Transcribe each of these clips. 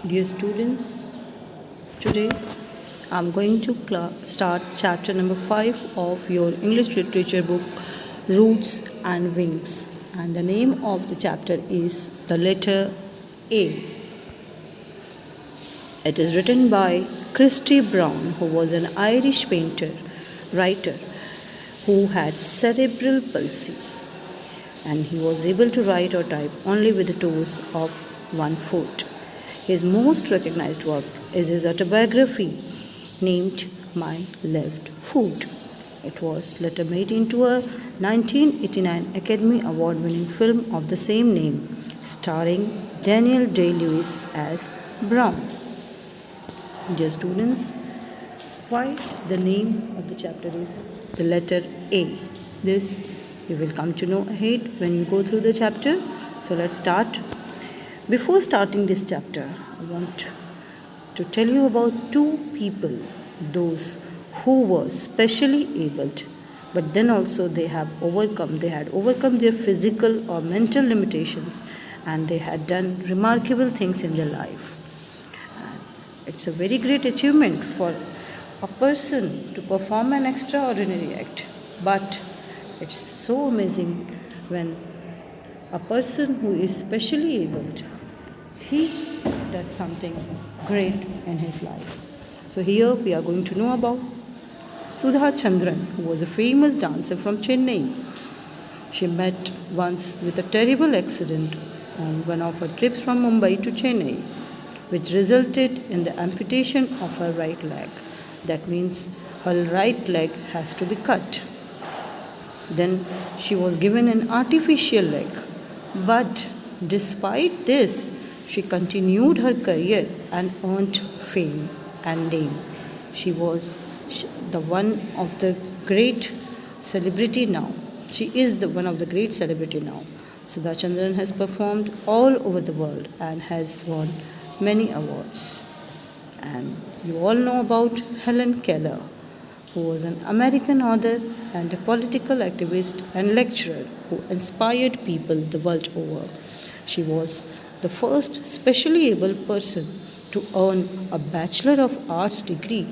Dear students, today I'm going to start chapter number 5 of your English literature book, Roots and Wings. And the name of the chapter is The Letter A. It is written by Christy Brown, who was an Irish writer, who had cerebral palsy, and he was able to write or type only with the toes of one foot. His most recognized work is his autobiography named My Left Foot. It was later made into a 1989 Academy Award winning film of the same name, starring Daniel Day-Lewis as Brown. Dear students, why the name of the chapter is the letter A? This you will come to know ahead when you go through the chapter. So let's start. Before starting this chapter, I want to tell you about two people, those who were specially abled, but then also they had overcome their physical or mental limitations, and they had done remarkable things in their life. And it's a very great achievement for a person to perform an extraordinary act, but it's so amazing when a person who is specially abled, he does something great in his life. So here we are going to know about Sudha Chandran, who was a famous dancer from Chennai. She met once with a terrible accident on one of her trips from Mumbai to Chennai, which resulted in the amputation of her right leg. That means her right leg has to be cut. Then she was given an artificial leg. But despite this, she continued her career and earned fame and name. She was the one of the great celebrity now. She is the one of the great celebrity now. Sudha Chandran has performed all over the world and has won many awards. And you all know about Helen Keller, who was an American author and a political activist and lecturer who inspired people the world over. She was the first specially able person to earn a Bachelor of Arts degree.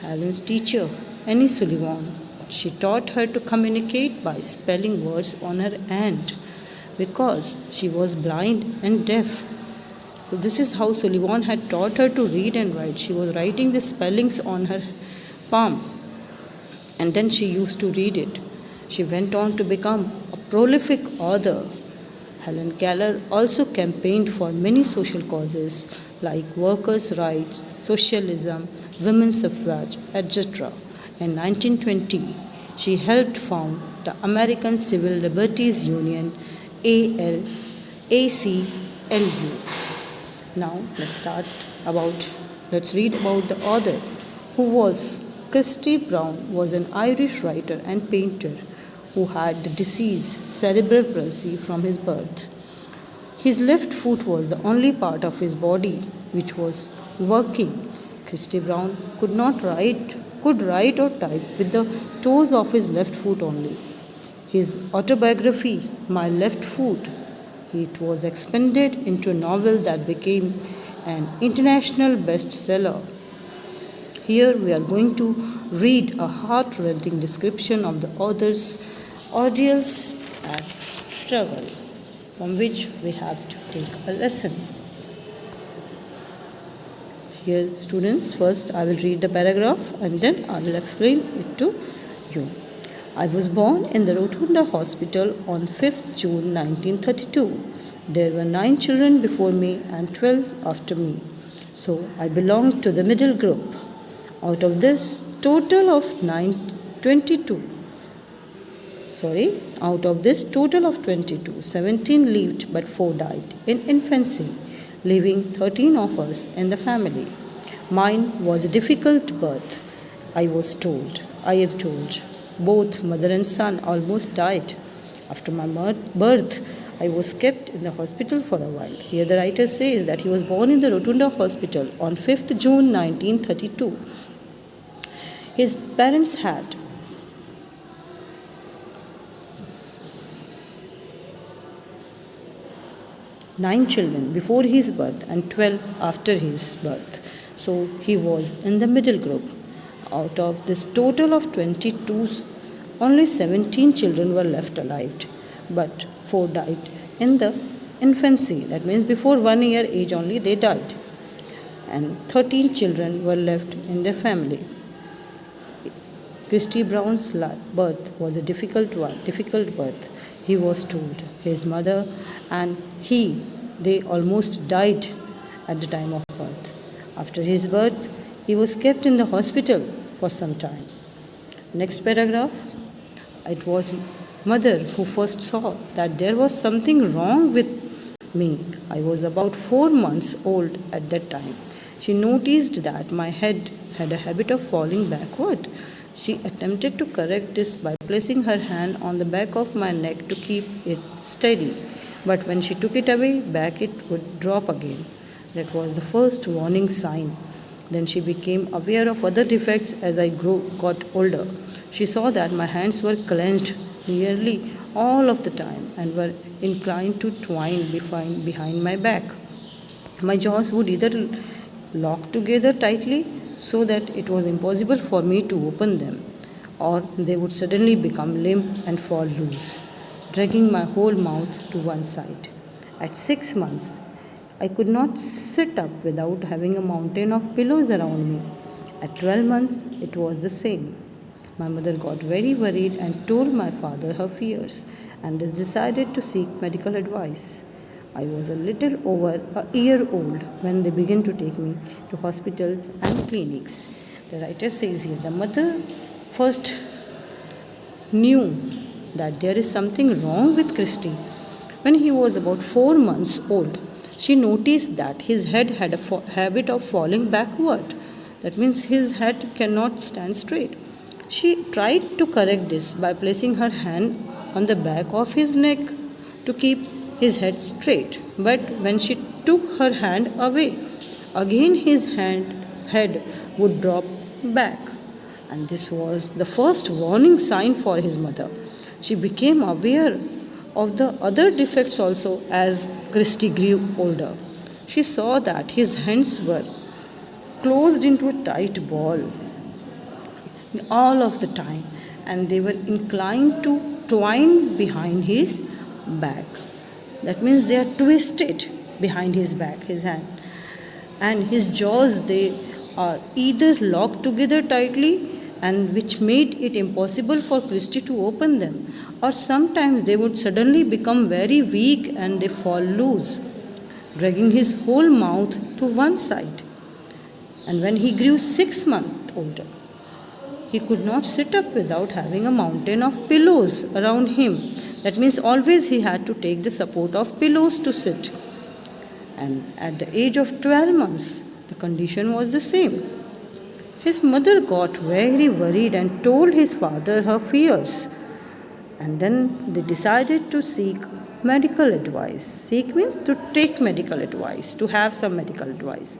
Helen's teacher, Annie Sullivan, she taught her to communicate by spelling words on her hand because she was blind and deaf. So this is how Sullivan had taught her to read and write. She was writing the spellings on her palm, and then she used to read it. She went on to become a prolific author. Helen Keller also campaigned for many social causes like workers' rights, socialism, women's suffrage, etc. In 1920, she helped found the American Civil Liberties Union, ACLU. Now let's read about the author who was Christy Brown was an Irish writer and painter who had the disease cerebral palsy from his birth. His left foot was the only part of his body which was working. Christy Brown could write or type with the toes of his left foot only. His autobiography, My Left Foot, it was expanded into a novel that became an international bestseller. Here we are going to read a heart-rending description of the author's ordeals and struggle, from which we have to take a lesson. Here, students, first I will read the paragraph and then I will explain it to you. I was born in the Rotunda Hospital on 5th June 1932. There were 9 children before me and 12 after me. So I belonged to the middle group. Out of this total of 22, 17 lived but 4 died in infancy, leaving 13 of us in the family. Mine was a difficult birth, I am told. Both mother and son almost died. After my birth, I was kept in the hospital for a while. Here the writer says that he was born in the Rotunda Hospital on 5th June 1932. His parents had 9 children before his birth and 12 after his birth. So he was in the middle group. Out of this total of 22, only 17 children were left alive, but 4 died in the infancy. That means before 1 year age only they died. And 13 children were left in their family. Christy Brown's birth was a difficult birth. He was told his mother and they almost died at the time of birth. After his birth, he was kept in the hospital for some time. Next paragraph. It was mother who first saw that there was something wrong with me. I was about 4 months old at that time. She noticed that my head had a habit of falling backward. She attempted to correct this by placing her hand on the back of my neck to keep it steady. But when she took it away, back it would drop again. That was the first warning sign. Then she became aware of other defects as I got older. She saw that my hands were clenched nearly all of the time and were inclined to twine behind my back. My jaws would either lock together tightly so that it was impossible for me to open them, or they would suddenly become limp and fall loose, dragging my whole mouth to one side. At 6 months, I could not sit up without having a mountain of pillows around me. At 12 months, it was the same. My mother got very worried and told my father her fears and decided to seek medical advice. I was a little over a year old when they began to take me to hospitals and clinics. The writer says here the mother first knew that there is something wrong with Christy when he was about 4 months old. She noticed that his head had a habit of falling backward. That means his head cannot stand straight. She tried to correct this by placing her hand on the back of his neck to keep his head straight. But when she took her hand away, again his head would drop back. And this was the first warning sign for his mother. She became aware of the other defects also as Christy grew older. She saw that his hands were closed into a tight ball all of the time, and they were inclined to twine behind his back. That means they are twisted behind his back, his hand. And his jaws, they are either locked together tightly, and which made it impossible for Christy to open them, or sometimes they would suddenly become very weak and they fall loose, dragging his whole mouth to one side. And when he grew 6 months older, he could not sit up without having a mountain of pillows around him. That means always he had to take the support of pillows to sit. And at the age of 12 months, the condition was the same. His mother got very worried and told his father her fears. And then they decided to seek medical advice. Seek means to take medical advice, to have some medical advice.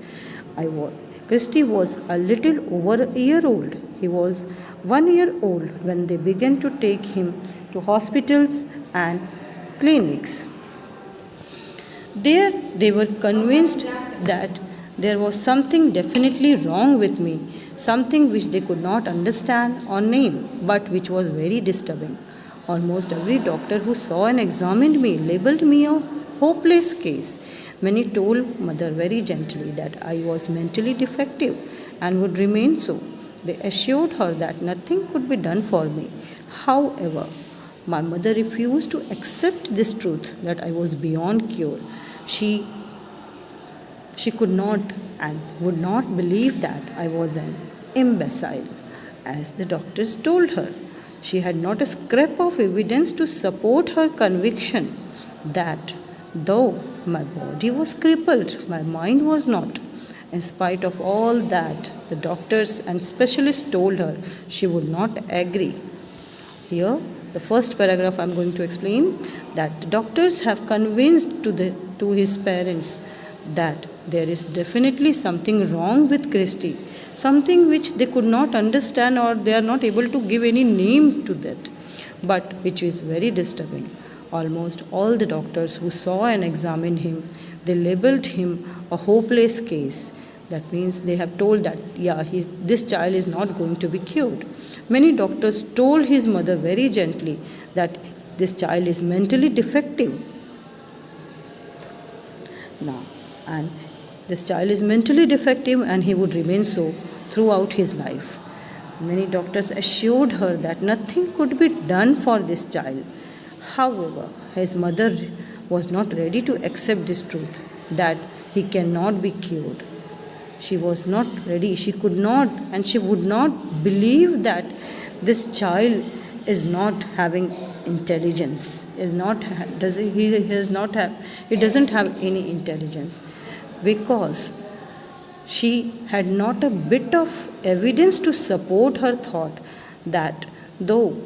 Christy was a little over a year old. He was 1 year old when they began to take him to hospitals and clinics. There they were convinced that there was something definitely wrong with me, something which they could not understand or name, but which was very disturbing. Almost every doctor who saw and examined me labeled me a hopeless case. Many told mother very gently that I was mentally defective and would remain so. They assured her that nothing could be done for me. However, my mother refused to accept this truth that I was beyond cure. She could not and would not believe that I was an imbecile, as the doctors told her. She had not a scrap of evidence to support her conviction that though my body was crippled, my mind was not. In spite of all that, the doctors and specialists told her, she would not agree. Here, the first paragraph I am going to explain that the doctors have convinced to his parents that there is definitely something wrong with Christy, something which they could not understand or they are not able to give any name to that, but which is very disturbing. Almost all the doctors who saw and examined him, they labeled him a hopeless case. That means they have told that, yeah, this child is not going to be cured. Many doctors told his mother very gently that this child is mentally defective. Now, and this child is mentally defective and he would remain so throughout his life. Many doctors assured her that nothing could be done for this child. However, his mother was not ready to accept this truth that he cannot be cured. She was not ready. She could not and she would not believe that this child is not having intelligence. He doesn't have any intelligence because she had not a bit of evidence to support her thought that though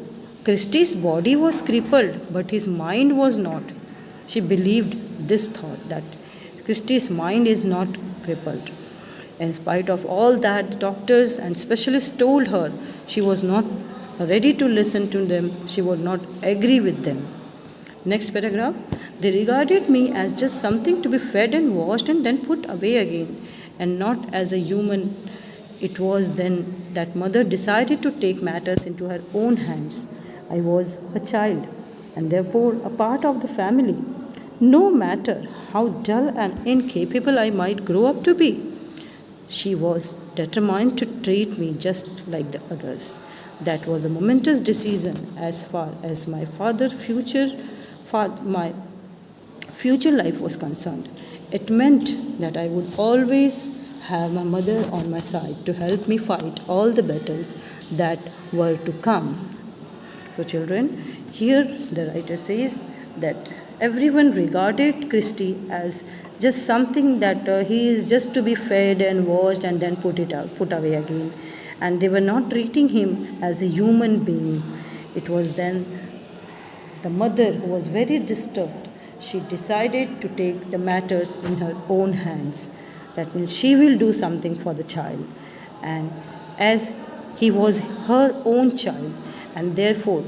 Christie's body was crippled, but his mind was not. She believed this thought that Christie's mind is not crippled. In spite of all that, doctors and specialists told her, she was not ready to listen to them. She would not agree with them. Next paragraph. They regarded me as just something to be fed and washed and then put away again, and not as a human. It was then that mother decided to take matters into her own hands. I was a child and therefore a part of the family. No matter how dull and incapable I might grow up to be, she was determined to treat me just like the others. That was a momentous decision as far as my my future life was concerned. It meant that I would always have my mother on my side to help me fight all the battles that were to come. So, children, here the writer says that everyone regarded Christie as just something that he is just to be fed and washed and then put away again. And they were not treating him as a human being. It was then the mother who was very disturbed. She decided to take the matters in her own hands. That means she will do something for the child. And as he was her own child, and therefore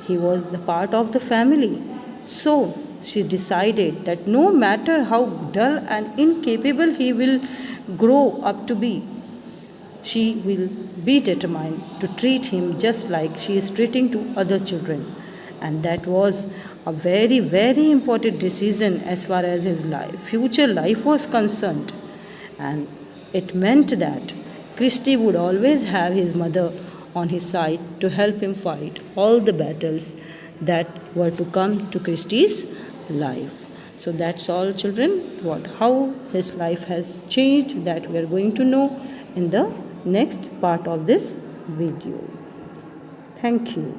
he was the part of the family, so she decided that no matter how dull and incapable he will grow up to be, she will be determined to treat him just like she is treating to other children. And that was a very, very important decision as far as his future life was concerned. And it meant that Christie would always have his mother on his side to help him fight all the battles that were to come to Christie's life. So that's all, children, how his life has changed, that we are going to know in the next part of this video. Thank you.